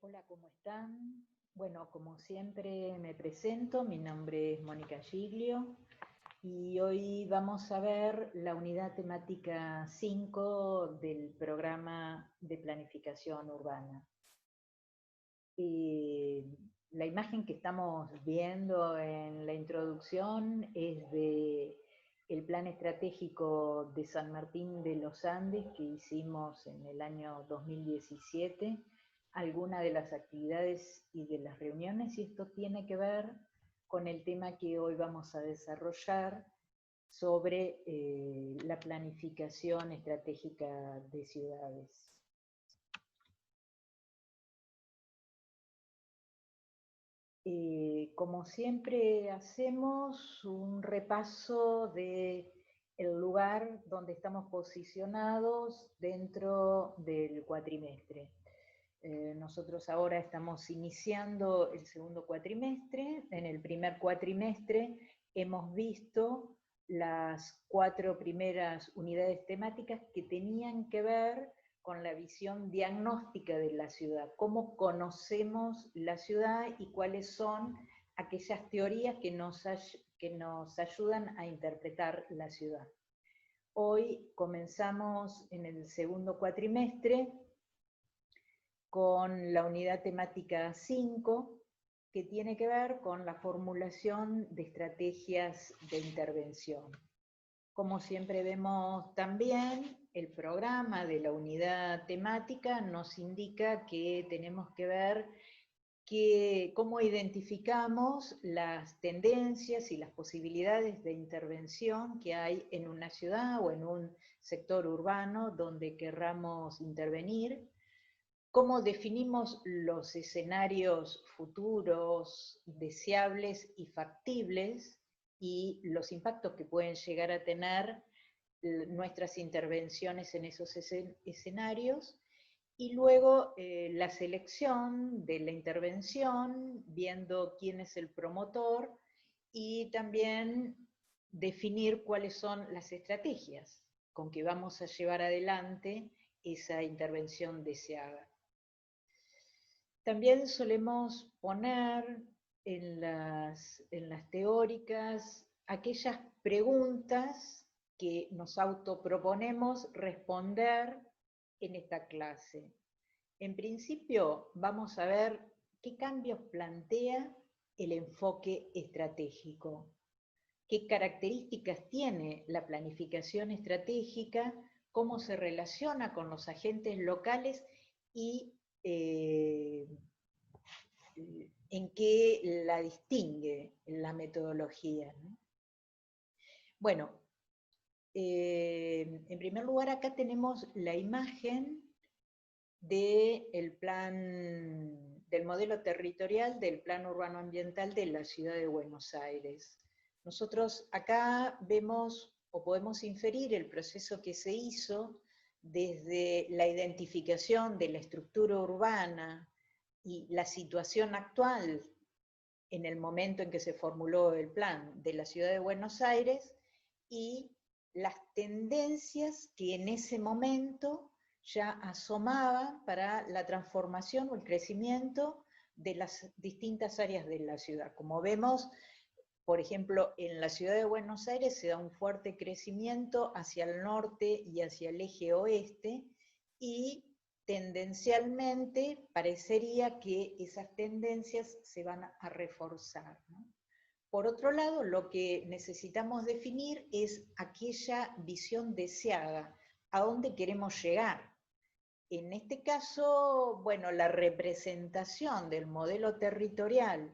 Hola, ¿cómo están? Bueno, como siempre me presento, mi nombre es Mónica Giglio y hoy vamos a ver la unidad temática 5 del programa de planificación urbana. La imagen que estamos viendo en la introducción es de el plan estratégico de San Martín de los Andes que hicimos en el año 2017, algunas de las actividades y de las reuniones, y esto tiene que ver con el tema que hoy vamos a desarrollar sobre la planificación estratégica de ciudades. Como siempre hacemos un repaso de el lugar donde estamos posicionados dentro del cuatrimestre. Nosotros ahora estamos iniciando el segundo cuatrimestre. En el primer cuatrimestre hemos visto las 4 primeras unidades temáticas que tenían que ver con la visión diagnóstica de la ciudad, cómo conocemos la ciudad y cuáles son aquellas teorías que nos ayudan a interpretar la ciudad. Hoy comenzamos en el segundo cuatrimestre con la unidad temática 5, que tiene que ver con la formulación de estrategias de intervención. Como siempre vemos también, el programa de la unidad temática nos indica que tenemos que ver cómo identificamos las tendencias y las posibilidades de intervención que hay en una ciudad o en un sector urbano donde querramos intervenir, cómo definimos los escenarios futuros deseables y factibles y los impactos que pueden llegar a tener nuestras intervenciones en esos escenarios, y luego la selección de la intervención, viendo quién es el promotor, y también definir cuáles son las estrategias con que vamos a llevar adelante esa intervención deseada. También solemos poner en las teóricas aquellas preguntas que nos autoproponemos responder en esta clase. En principio, vamos a ver qué cambios plantea el enfoque estratégico, qué características tiene la planificación estratégica, cómo se relaciona con los agentes locales y en qué la distingue la metodología, ¿no? Bueno, en primer lugar acá tenemos la imagen del plan, del modelo territorial del Plan Urbano Ambiental de la Ciudad de Buenos Aires. Nosotros acá vemos o podemos inferir el proceso que se hizo desde la identificación de la estructura urbana y la situación actual en el momento en que se formuló el plan de la Ciudad de Buenos Aires y las tendencias que en ese momento ya asomaban para la transformación o el crecimiento de las distintas áreas de la ciudad. Como vemos, por ejemplo, en la Ciudad de Buenos Aires se da un fuerte crecimiento hacia el norte y hacia el eje oeste, y tendencialmente parecería que esas tendencias se van a reforzar, ¿no? Por otro lado, lo que necesitamos definir es aquella visión deseada, a dónde queremos llegar. En este caso, bueno, la representación del modelo territorial,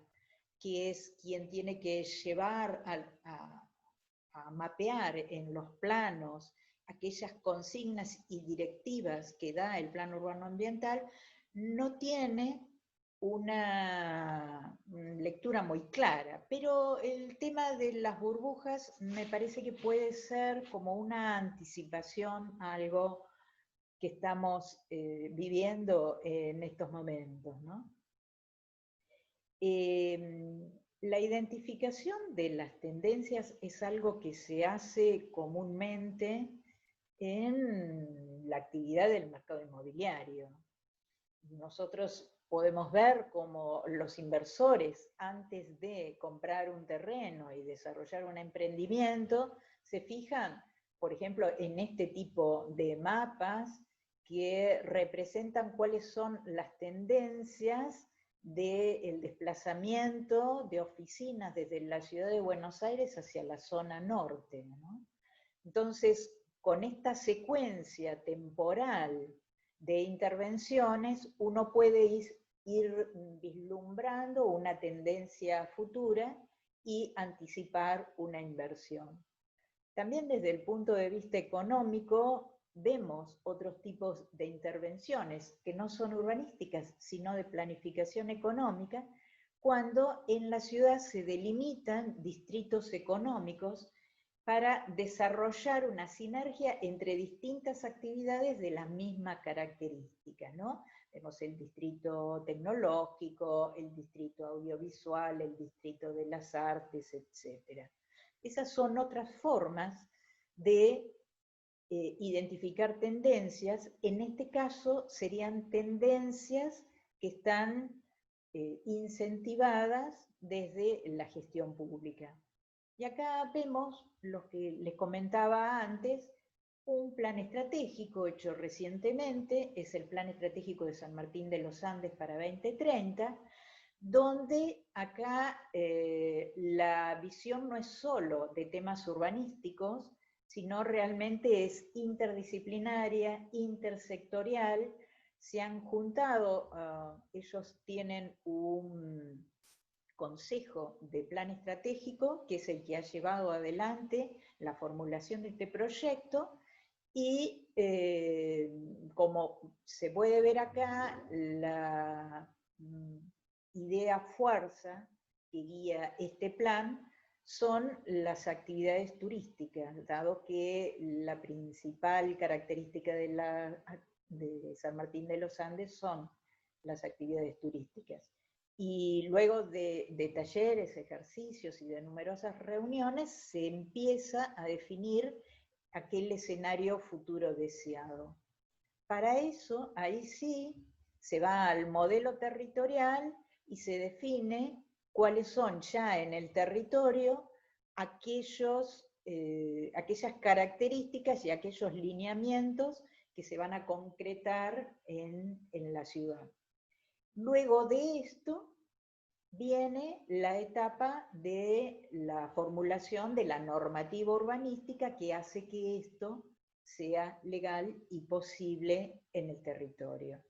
que es quien tiene que llevar a mapear en los planos aquellas consignas y directivas que da el plan urbano ambiental, no tiene una lectura muy clara, pero el tema de las burbujas me parece que puede ser como una anticipación a algo que estamos viviendo en estos momentos, ¿no? La identificación de las tendencias es algo que se hace comúnmente en la actividad del mercado inmobiliario. Nosotros podemos ver cómo los inversores, antes de comprar un terreno y desarrollar un emprendimiento, se fijan, por ejemplo, en este tipo de mapas que representan cuáles son las tendencias del desplazamiento de oficinas desde la ciudad de Buenos Aires hacia la zona norte, ¿no? Entonces, con esta secuencia temporal de intervenciones, uno puede ir vislumbrando una tendencia futura y anticipar una inversión. También desde el punto de vista económico, vemos otros tipos de intervenciones que no son urbanísticas, sino de planificación económica, cuando en la ciudad se delimitan distritos económicos para desarrollar una sinergia entre distintas actividades de la misma característica, ¿no? Vemos el distrito tecnológico, el distrito audiovisual, el distrito de las artes, etc. Esas son otras formas de identificar tendencias. En este caso serían tendencias que están incentivadas desde la gestión pública. Y acá vemos lo que les comentaba antes, un plan estratégico hecho recientemente, es el Plan Estratégico de San Martín de los Andes para 2030, donde acá la visión no es solo de temas urbanísticos, sino realmente es interdisciplinaria, intersectorial. Se han juntado, ellos tienen un consejo de plan estratégico, que es el que ha llevado adelante la formulación de este proyecto, y como se puede ver acá, la idea fuerza que guía este plan son las actividades turísticas, dado que la principal característica de San Martín de los Andes son las actividades turísticas. Y luego de talleres, ejercicios y de numerosas reuniones, se empieza a definir aquel escenario futuro deseado. Para eso, ahí sí, se va al modelo territorial y se define cuáles son ya en el territorio aquellas características y aquellos lineamientos que se van a concretar en la ciudad. Luego de esto viene la etapa de la formulación de la normativa urbanística que hace que esto sea legal y posible en el territorio.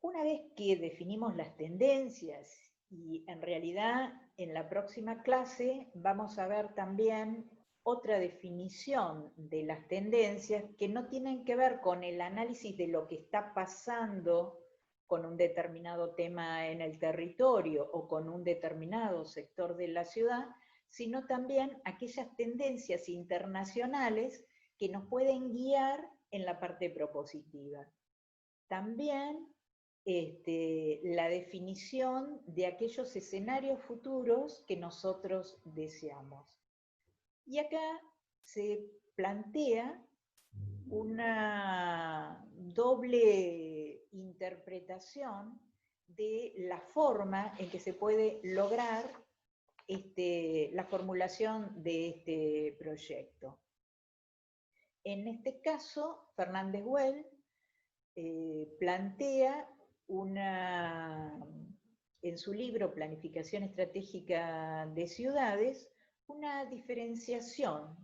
Una vez que definimos las tendencias, y en realidad en la próxima clase vamos a ver también otra definición de las tendencias que no tienen que ver con el análisis de lo que está pasando con un determinado tema en el territorio o con un determinado sector de la ciudad, sino también aquellas tendencias internacionales que nos pueden guiar en la parte propositiva. También la definición de aquellos escenarios futuros que nosotros deseamos. Y acá se plantea una doble interpretación de la forma en que se puede lograr la formulación de este proyecto. En este caso, Fernández Güell plantea en su libro Planificación Estratégica de Ciudades, una diferenciación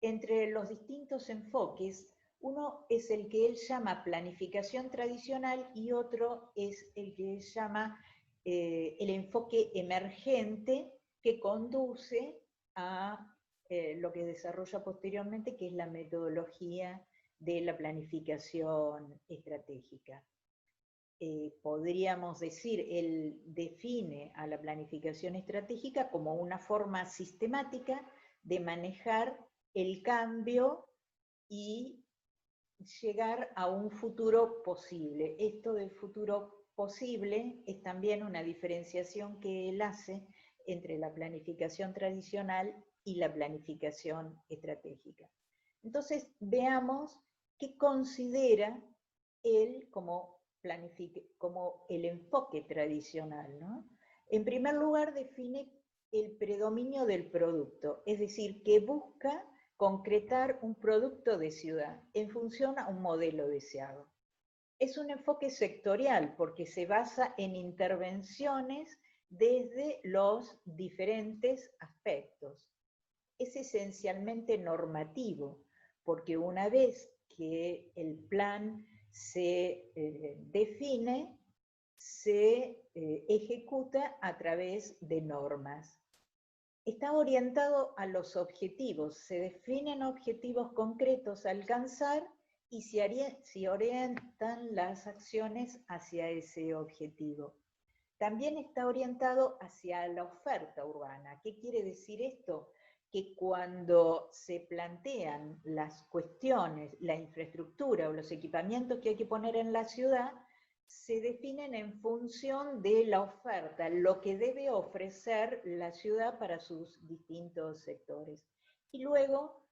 entre los distintos enfoques. Uno es el que él llama planificación tradicional y otro es el que él llama el enfoque emergente que conduce a lo que desarrolla posteriormente, que es la metodología de la planificación estratégica. Podríamos decir, él define a la planificación estratégica como una forma sistemática de manejar el cambio y llegar a un futuro posible. Esto del futuro posible es también una diferenciación que él hace entre la planificación tradicional y la planificación estratégica. Entonces, veamos qué considera él como como el enfoque tradicional, ¿no? En primer lugar, define el predominio del producto, es decir, que busca concretar un producto de ciudad en función a un modelo deseado. Es un enfoque sectorial porque se basa en intervenciones desde los diferentes aspectos. Es esencialmente normativo, porque una vez que el plan se define, se ejecuta a través de normas. Está orientado a los objetivos, se definen objetivos concretos a alcanzar y se orientan las acciones hacia ese objetivo. También está orientado hacia la oferta urbana. ¿Qué quiere decir esto? Que cuando se plantean las cuestiones, la infraestructura o los equipamientos que hay que poner en la ciudad, se definen en función de la oferta, lo que debe ofrecer la ciudad para sus distintos sectores. Y luego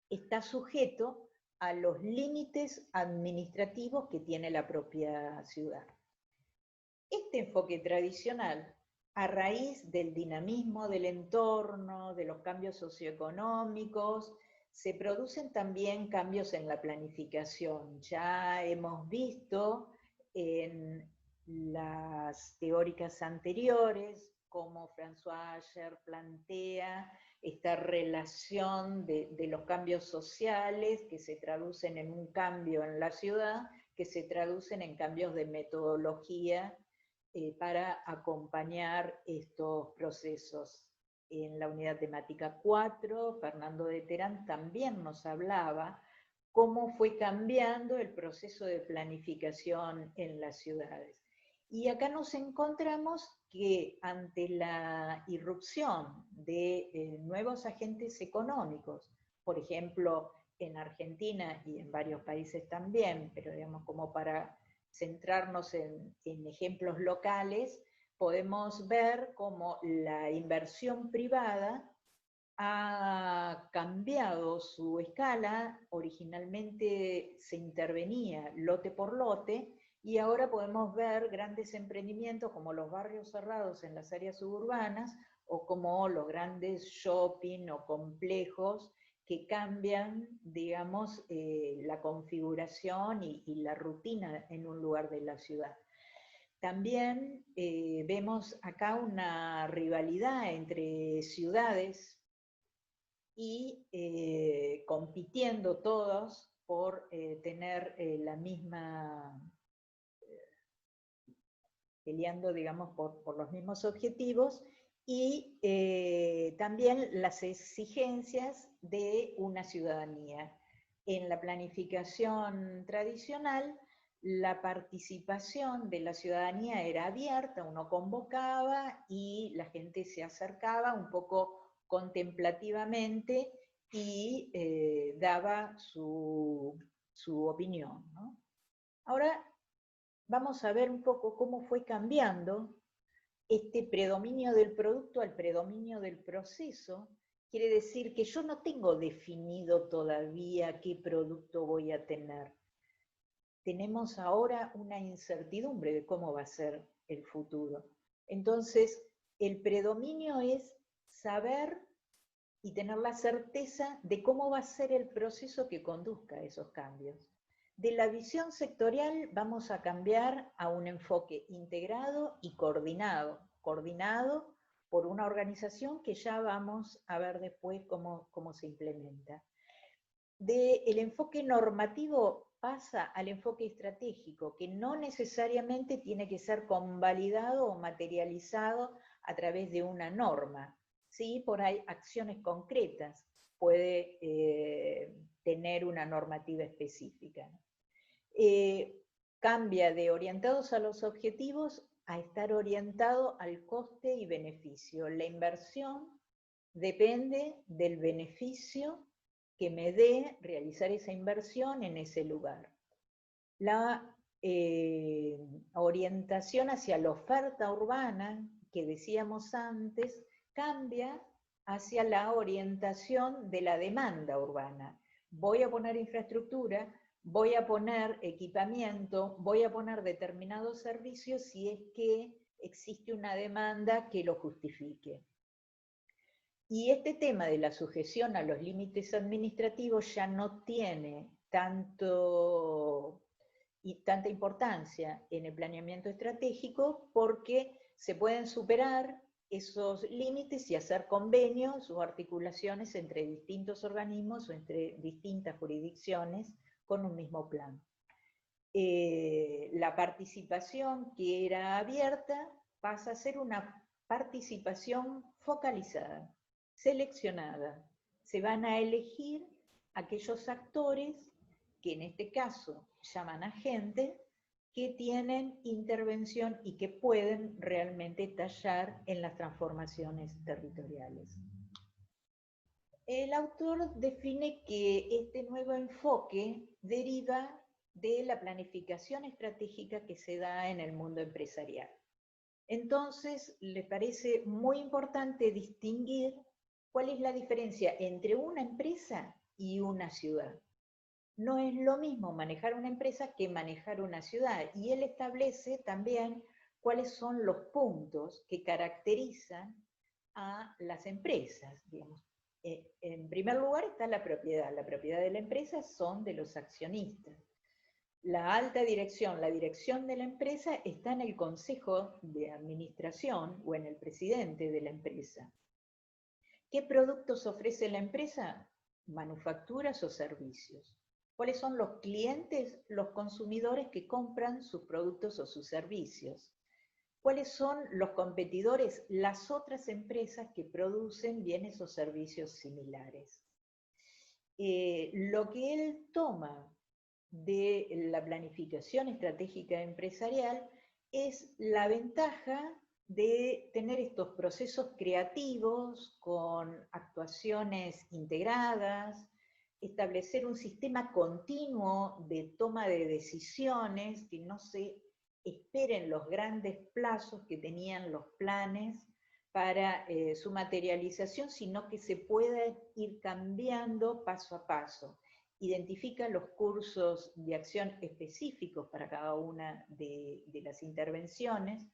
está sujeto a los límites administrativos que tiene la propia ciudad. Este enfoque tradicional, a raíz del dinamismo del entorno, de los cambios socioeconómicos, se producen también cambios en la planificación. Ya hemos visto en las teóricas anteriores cómo François Ayer plantea esta relación de los cambios sociales que se traducen en un cambio en la ciudad, que se traducen en cambios de metodología para acompañar estos procesos. En la unidad temática 4, Fernando de Terán también nos hablaba cómo fue cambiando el proceso de planificación en las ciudades. Y acá nos encontramos que ante la irrupción de nuevos agentes económicos, por ejemplo, en Argentina y en varios países también, pero digamos como para centrarnos en ejemplos locales, podemos ver cómo la inversión privada ha cambiado su escala. Originalmente se intervenía lote por lote y ahora podemos ver grandes emprendimientos como los barrios cerrados en las áreas suburbanas o como los grandes shopping o complejos que cambian, digamos, la configuración y la rutina en un lugar de la ciudad. También vemos acá una rivalidad entre ciudades y compitiendo todos por tener la misma, peleando, digamos, por los mismos objetivos, y también las exigencias de una ciudadanía. En la planificación tradicional, la participación de la ciudadanía era abierta, uno convocaba y la gente se acercaba un poco contemplativamente y daba su opinión, ¿no? Ahora vamos a ver un poco cómo fue cambiando este predominio del producto al predominio del proceso. Quiere decir que yo no tengo definido todavía qué producto voy a tener. Tenemos ahora una incertidumbre de cómo va a ser el futuro. Entonces, el predominio es saber y tener la certeza de cómo va a ser el proceso que conduzca a esos cambios. De la visión sectorial vamos a cambiar a un enfoque integrado y coordinado por una organización que ya vamos a ver después cómo se implementa. Del enfoque normativo pasa al enfoque estratégico, que no necesariamente tiene que ser convalidado o materializado a través de una norma. ¿Sí? Por ahí acciones concretas puede tener una normativa específica. Cambia de orientados a los objetivos a estar orientado al coste y beneficio. La inversión depende del beneficio que me dé realizar esa inversión en ese lugar. La orientación hacia la oferta urbana, que decíamos antes, cambia hacia la orientación de la demanda urbana. Voy a poner infraestructura, voy a poner equipamiento, voy a poner determinados servicios si es que existe una demanda que lo justifique. Y este tema de la sujeción a los límites administrativos ya no tiene tanta importancia en el planeamiento estratégico porque se pueden superar esos límites y hacer convenios o articulaciones entre distintos organismos o entre distintas jurisdicciones con un mismo plan. La participación que era abierta pasa a ser una participación focalizada, seleccionada. Se van a elegir aquellos actores que en este caso llaman agentes, que tienen intervención y que pueden realmente tallar en las transformaciones territoriales. El autor define que este nuevo enfoque deriva de la planificación estratégica que se da en el mundo empresarial. Entonces, le parece muy importante distinguir cuál es la diferencia entre una empresa y una ciudad. No es lo mismo manejar una empresa que manejar una ciudad, y él establece también cuáles son los puntos que caracterizan a las empresas, digamos. En primer lugar está la propiedad de la empresa son de los accionistas. La alta dirección, la dirección de la empresa está en el consejo de administración o en el presidente de la empresa. ¿Qué productos ofrece la empresa? Manufacturas o servicios. ¿Cuáles son los clientes? Los consumidores que compran sus productos o sus servicios. ¿Cuáles son los competidores? Las otras empresas que producen bienes o servicios similares. Lo que él toma de la planificación estratégica empresarial es la ventaja de tener estos procesos creativos con actuaciones integradas, establecer un sistema continuo de toma de decisiones, que no se esperen los grandes plazos que tenían los planes para su materialización, sino que se pueda ir cambiando paso a paso. Identifica los cursos de acción específicos para cada una de las intervenciones,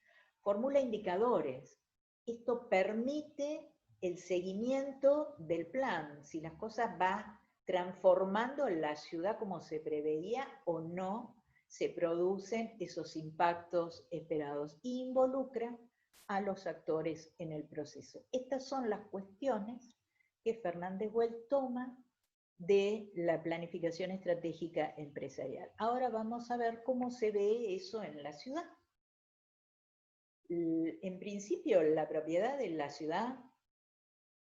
formula indicadores. Esto permite el seguimiento del plan, si las cosas van transformando la ciudad como se preveía o no se producen esos impactos esperados. Involucra a los actores en el proceso. Estas son las cuestiones que Fernández Güell toma de la planificación estratégica empresarial. Ahora vamos a ver cómo se ve eso en la ciudad. En principio, la propiedad de la ciudad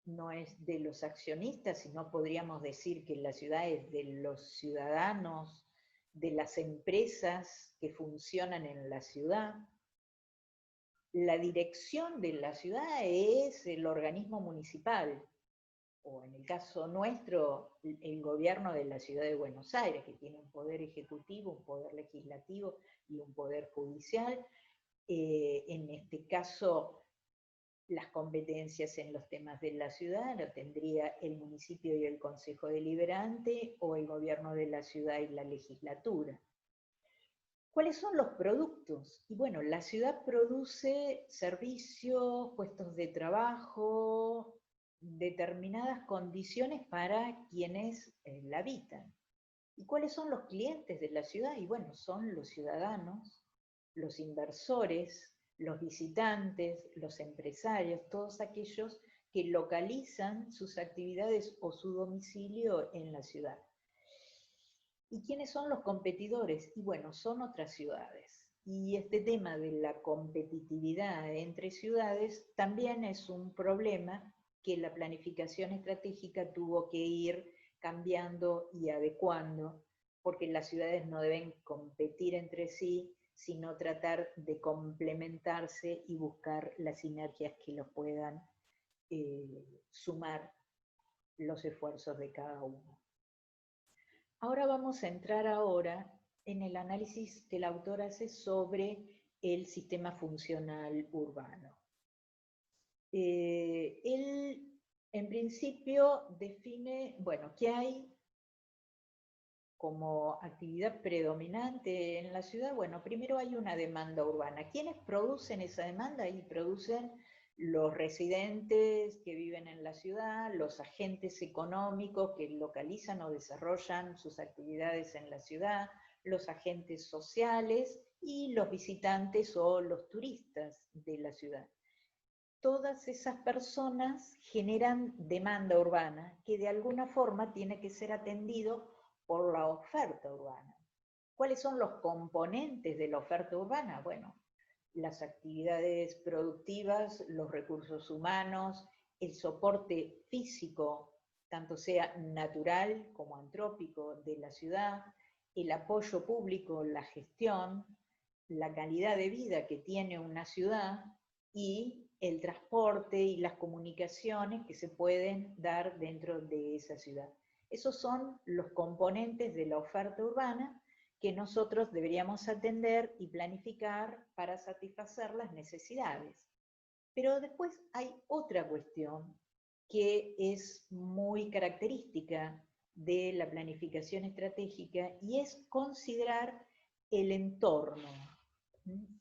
no es de los accionistas, sino podríamos decir que la ciudad es de los ciudadanos, de las empresas que funcionan en la ciudad. La dirección de la ciudad es el organismo municipal, o en el caso nuestro, el gobierno de la ciudad de Buenos Aires, que tiene un poder ejecutivo, un poder legislativo y un poder judicial. En este caso, las competencias en los temas de la ciudad lo tendría el municipio y el consejo deliberante, o el gobierno de la ciudad y la legislatura. ¿Cuáles son los productos? Y bueno, la ciudad produce servicios, puestos de trabajo, determinadas condiciones para quienes la habitan. ¿Y cuáles son los clientes de la ciudad? Y bueno, son los ciudadanos, los inversores, los visitantes, los empresarios, todos aquellos que localizan sus actividades o su domicilio en la ciudad. ¿Y quiénes son los competidores? Y bueno, son otras ciudades. Y este tema de la competitividad entre ciudades también es un problema que la planificación estratégica tuvo que ir cambiando y adecuando, porque las ciudades no deben competir entre sí, sino tratar de complementarse y buscar las sinergias que los puedan sumar los esfuerzos de cada uno. Ahora vamos a entrar en el análisis que el autor hace sobre el sistema funcional urbano. Él, en principio, define, bueno, que hay como actividad predominante en la ciudad? Bueno, primero hay una demanda urbana. ¿Quiénes producen esa demanda? Y producen los residentes que viven en la ciudad, los agentes económicos que localizan o desarrollan sus actividades en la ciudad, los agentes sociales y los visitantes o los turistas de la ciudad. Todas esas personas generan demanda urbana que de alguna forma tiene que ser atendido por la oferta urbana. ¿Cuáles son los componentes de la oferta urbana? Bueno, las actividades productivas, los recursos humanos, el soporte físico, tanto sea natural como antrópico, de la ciudad, el apoyo público, la gestión, la calidad de vida que tiene una ciudad y el transporte y las comunicaciones que se pueden dar dentro de esa ciudad. Esos son los componentes de la oferta urbana que nosotros deberíamos atender y planificar para satisfacer las necesidades. Pero después hay otra cuestión que es muy característica de la planificación estratégica y es considerar el entorno,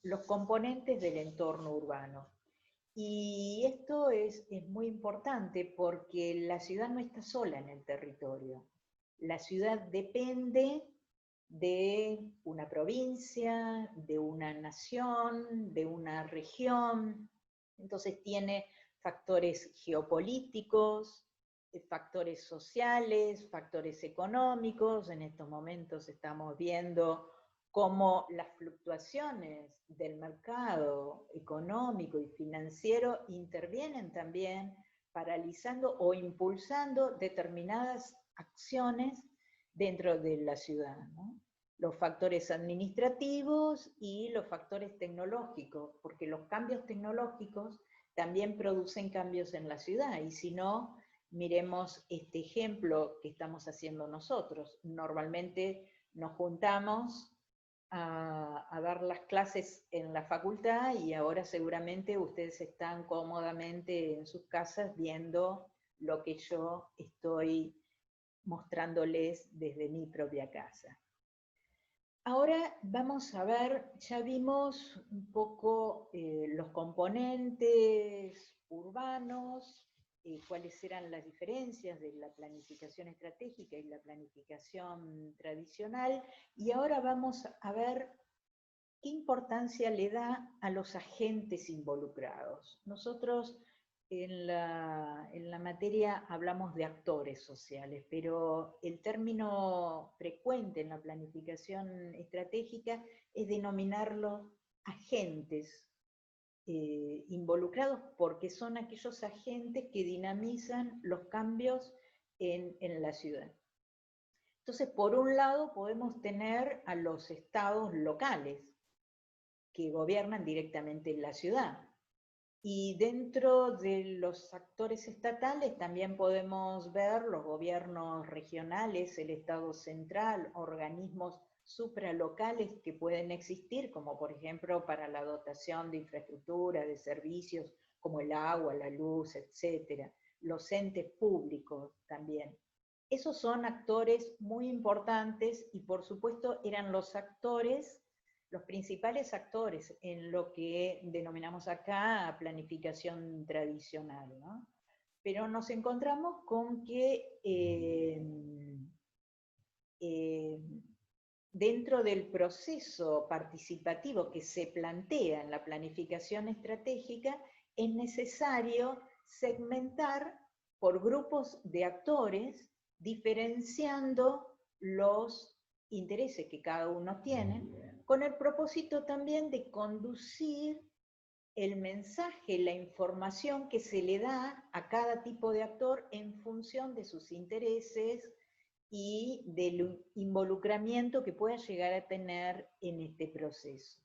los componentes del entorno urbano. Y esto es muy importante porque la ciudad no está sola en el territorio. La ciudad depende de una provincia, de una nación, de una región. Entonces tiene factores geopolíticos, factores sociales, factores económicos. En estos momentos estamos viendo cómo las fluctuaciones del mercado económico y financiero intervienen también paralizando o impulsando determinadas acciones dentro de la ciudad, ¿no? Los factores administrativos y los factores tecnológicos, porque los cambios tecnológicos también producen cambios en la ciudad, y si no, miremos este ejemplo que estamos haciendo nosotros. Normalmente nos juntamos a dar las clases en la facultad y ahora seguramente ustedes están cómodamente en sus casas viendo lo que yo estoy mostrándoles desde mi propia casa. Ahora vamos a ver, ya vimos un poco los componentes urbanos, cuáles eran las diferencias de la planificación estratégica y la planificación tradicional, y ahora vamos a ver qué importancia le da a los agentes involucrados. Nosotros en la materia hablamos de actores sociales, pero el término frecuente en la planificación estratégica es denominarlos agentes involucrados, porque son aquellos agentes que dinamizan los cambios en la ciudad. Entonces, por un lado, podemos tener a los estados locales que gobiernan directamente en la ciudad. Y dentro de los actores estatales también podemos ver los gobiernos regionales, el Estado central, organismos supralocales que pueden existir, como por ejemplo para la dotación de infraestructura, de servicios como el agua, la luz, etcétera. Los entes públicos también. Esos son actores muy importantes y por supuesto eran los actores, los principales actores en lo que denominamos acá planificación tradicional, ¿no? Pero nos encontramos con que dentro del proceso participativo que se plantea en la planificación estratégica, es necesario segmentar por grupos de actores, diferenciando los intereses que cada uno tiene, con el propósito también de conducir el mensaje, la información que se le da a cada tipo de actor en función de sus intereses y del involucramiento que pueda llegar a tener en este proceso.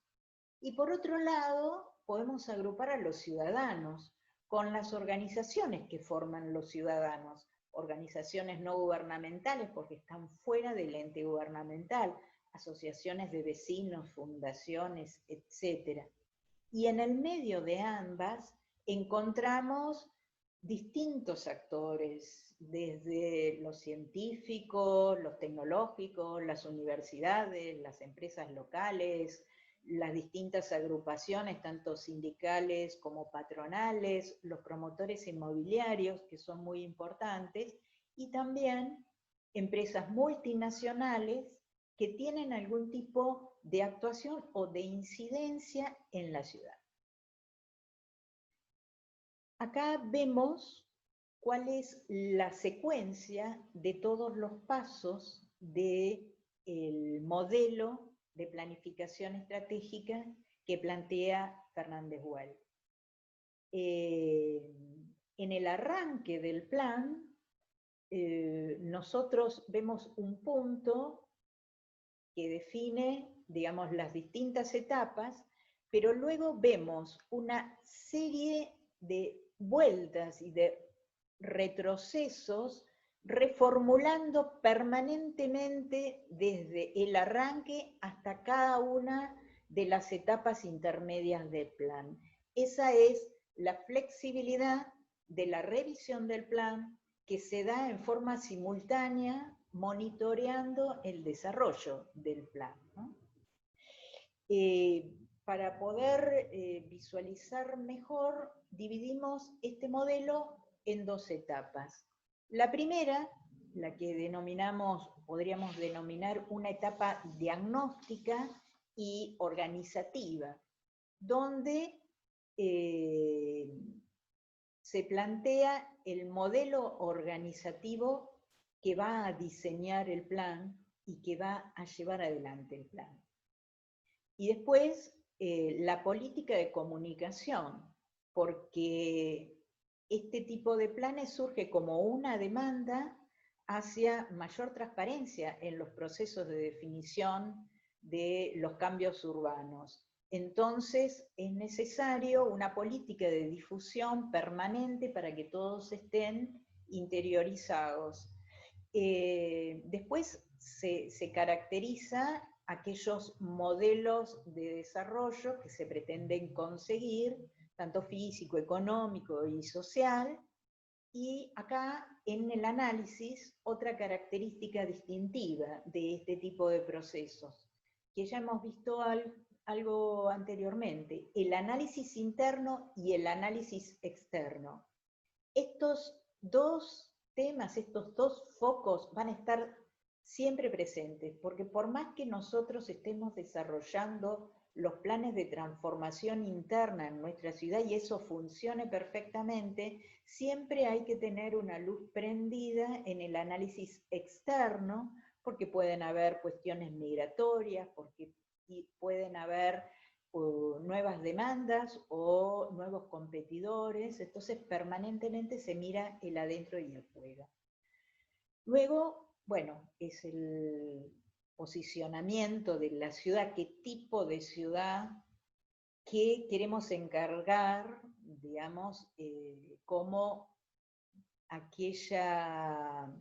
Y por otro lado, podemos agrupar a los ciudadanos con las organizaciones que forman los ciudadanos, organizaciones no gubernamentales porque están fuera del ente gubernamental, asociaciones de vecinos, fundaciones, etc. Y en el medio de ambas encontramos distintos actores, desde los científicos, los tecnológicos, las universidades, las empresas locales, las distintas agrupaciones, tanto sindicales como patronales, los promotores inmobiliarios, que son muy importantes, y también empresas multinacionales que tienen algún tipo de actuación o de incidencia en la ciudad. Acá vemos cuál es la secuencia de todos los pasos del modelo de planificación estratégica que plantea Fernández Well. En el arranque del plan, nosotros vemos un punto que define, digamos, las distintas etapas, pero luego vemos una serie de vueltas y de retrocesos reformulando permanentemente desde el arranque hasta cada una de las etapas intermedias del plan. Esa es la flexibilidad de la revisión del plan que se da en forma simultánea monitoreando el desarrollo del plan, ¿no? Para poder visualizar mejor, dividimos este modelo en dos etapas. La primera, la que podríamos denominar una etapa diagnóstica y organizativa, donde se plantea el modelo organizativo que va a diseñar el plan y que va a llevar adelante el plan. Y después, la política de comunicación, porque este tipo de planes surge como una demanda hacia mayor transparencia en los procesos de definición de los cambios urbanos. Entonces, es necesario una política de difusión permanente para que todos estén interiorizados. Después se caracteriza aquellos modelos de desarrollo que se pretenden conseguir, tanto físico, económico y social, y acá en el análisis otra característica distintiva de este tipo de procesos, que ya hemos visto algo anteriormente, el análisis interno y el análisis externo. Estos dos temas, estos dos focos van a estar siempre presentes, porque por más que nosotros estemos desarrollando los planes de transformación interna en nuestra ciudad y eso funcione perfectamente, siempre hay que tener una luz prendida en el análisis externo, porque pueden haber cuestiones migratorias, porque pueden haber nuevas demandas o nuevos competidores, entonces permanentemente se mira el adentro y el fuera. Luego, bueno, es el posicionamiento de la ciudad, qué tipo de ciudad, qué queremos encargar, digamos, como aquella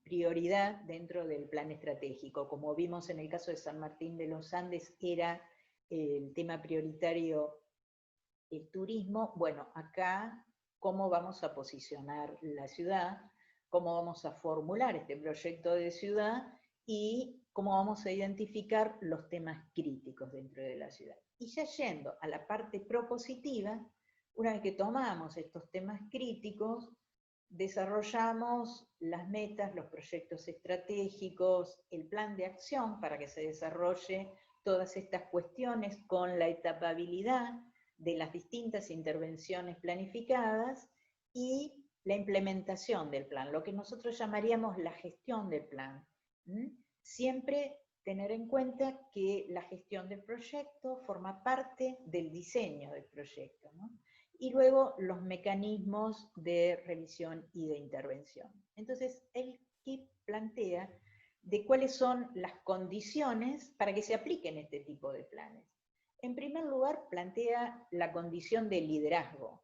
prioridad dentro del plan estratégico. Como vimos en el caso de San Martín de los Andes, era el tema prioritario el turismo. Bueno, acá, ¿cómo vamos a posicionar la ciudad? ¿Cómo vamos a formular este proyecto de ciudad? Y cómo vamos a identificar los temas críticos dentro de la ciudad. Y ya yendo a la parte propositiva, una vez que tomamos estos temas críticos, desarrollamos las metas, los proyectos estratégicos, el plan de acción para que se desarrolle todas estas cuestiones con la etapabilidad de las distintas intervenciones planificadas y la implementación del plan, lo que nosotros llamaríamos la gestión del plan. Siempre tener en cuenta que la gestión del proyecto forma parte del diseño del proyecto, ¿no? Y luego los mecanismos de revisión y de intervención. Entonces, el KIP plantea de cuáles son las condiciones para que se apliquen este tipo de planes. En primer lugar, plantea la condición de liderazgo.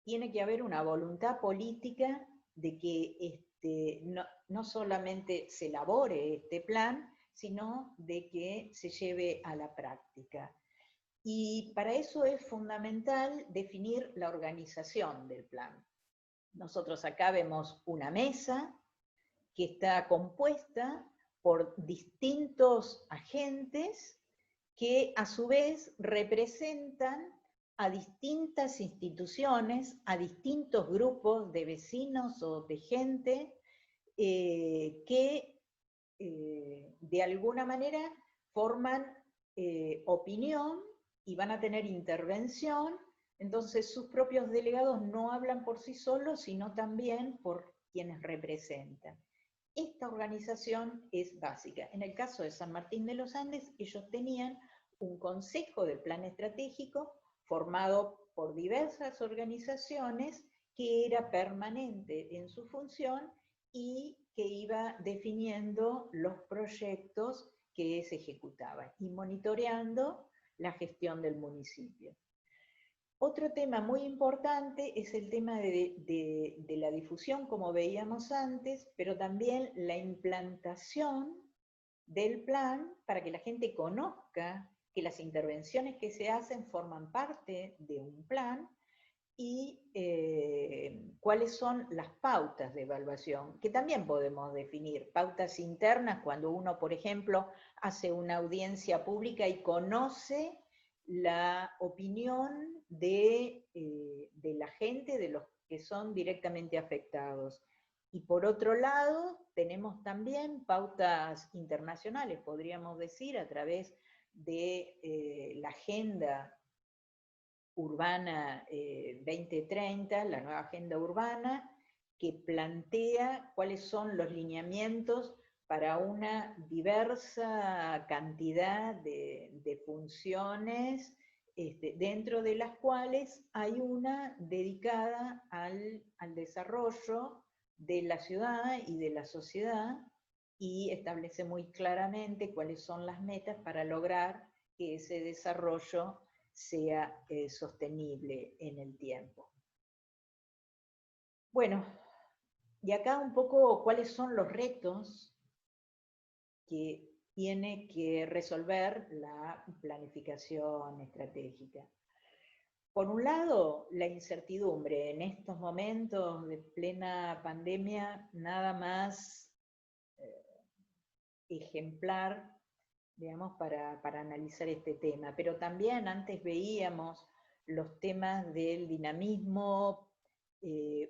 Tiene que haber una voluntad política de que no solamente se elabore este plan, sino de que se lleve a la práctica. Y para eso es fundamental definir la organización del plan. Nosotros acá vemos una mesa que está compuesta por distintos agentes que a su vez representan a distintas instituciones, a distintos grupos de vecinos o de gente que de alguna manera forman opinión y van a tener intervención. Entonces sus propios delegados no hablan por sí solos, sino también por quienes representan. Esta organización es básica. En el caso de San Martín de los Andes, ellos tenían un consejo de plan estratégico formado por diversas organizaciones que era permanente en su función y que iba definiendo los proyectos que se ejecutaban y monitoreando la gestión del municipio. Otro tema muy importante es el tema de la difusión, como veíamos antes, pero también la implantación del plan para que la gente conozca que las intervenciones que se hacen forman parte de un plan y cuáles son las pautas de evaluación, que también podemos definir. Pautas internas cuando uno, por ejemplo, hace una audiencia pública y conoce la opinión de la gente, de los que son directamente afectados. Y por otro lado, tenemos también pautas internacionales, podríamos decir, a través de la agenda urbana 2030, la nueva agenda urbana, que plantea cuáles son los lineamientos para una diversa cantidad de funciones, dentro de las cuales hay una dedicada al desarrollo de la ciudad y de la sociedad, y establece muy claramente cuáles son las metas para lograr que ese desarrollo sea sostenible en el tiempo. Bueno, y acá un poco cuáles son los retos que tiene que resolver la planificación estratégica. Por un lado, la incertidumbre. En estos momentos de plena pandemia, nada más ejemplar, digamos, para analizar este tema. Pero también antes veíamos los temas del dinamismo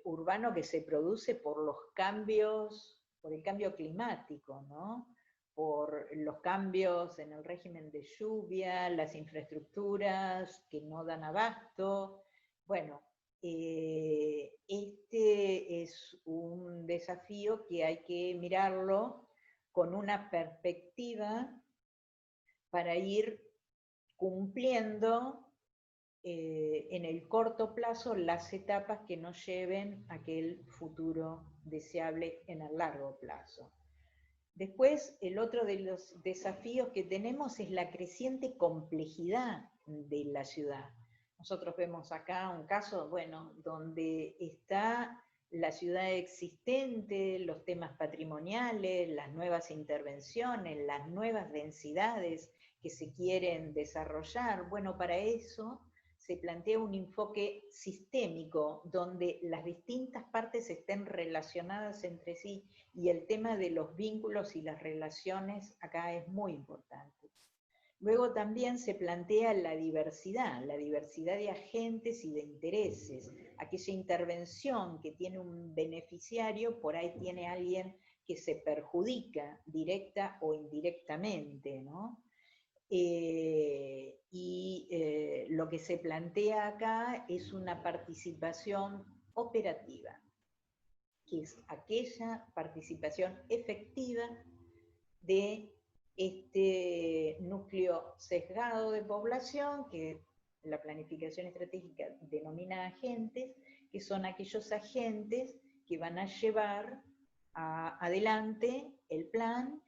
urbano que se produce por los cambios, por el cambio climático, ¿no? Por los cambios en el régimen de lluvia, las infraestructuras que no dan abasto. Bueno, este es un desafío que hay que mirarlo con una perspectiva para ir cumpliendo en el corto plazo las etapas que nos lleven a aquel futuro deseable en el largo plazo. Después, el otro de los desafíos que tenemos es la creciente complejidad de la ciudad. Nosotros vemos acá un caso, bueno, donde está la ciudad existente, los temas patrimoniales, las nuevas intervenciones, las nuevas densidades que se quieren desarrollar. Bueno, para eso se plantea un enfoque sistémico donde las distintas partes estén relacionadas entre sí, y el tema de los vínculos y las relaciones acá es muy importante. Luego también se plantea la diversidad de agentes y de intereses. Aquella intervención que tiene un beneficiario, por ahí tiene alguien que se perjudica directa o indirectamente, ¿no? Lo que se plantea acá es una participación operativa, que es aquella participación efectiva de este núcleo sesgado de población que la planificación estratégica denomina agentes, que son aquellos agentes que van a llevar adelante el plan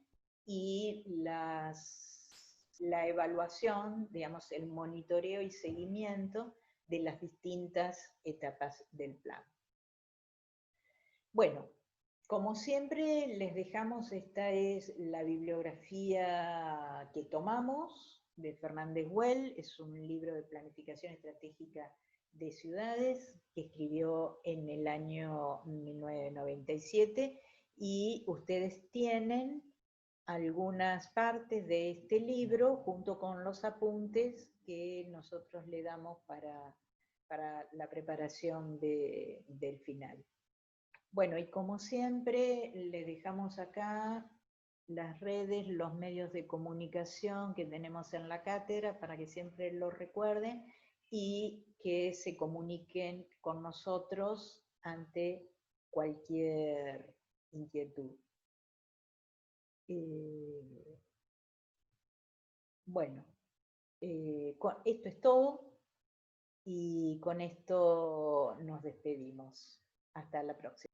y la evaluación, digamos, el monitoreo y seguimiento de las distintas etapas del plan. Bueno, como siempre les dejamos, esta es la bibliografía que tomamos de Fernández Güell, es un libro de planificación estratégica de ciudades que escribió en el año 1997, y ustedes tienen algunas partes de este libro junto con los apuntes que nosotros le damos para la preparación del final. Bueno, y como siempre, les dejamos acá las redes, los medios de comunicación que tenemos en la cátedra para que siempre lo recuerden y que se comuniquen con nosotros ante cualquier inquietud. Bueno, esto es todo y con esto nos despedimos. Hasta la próxima.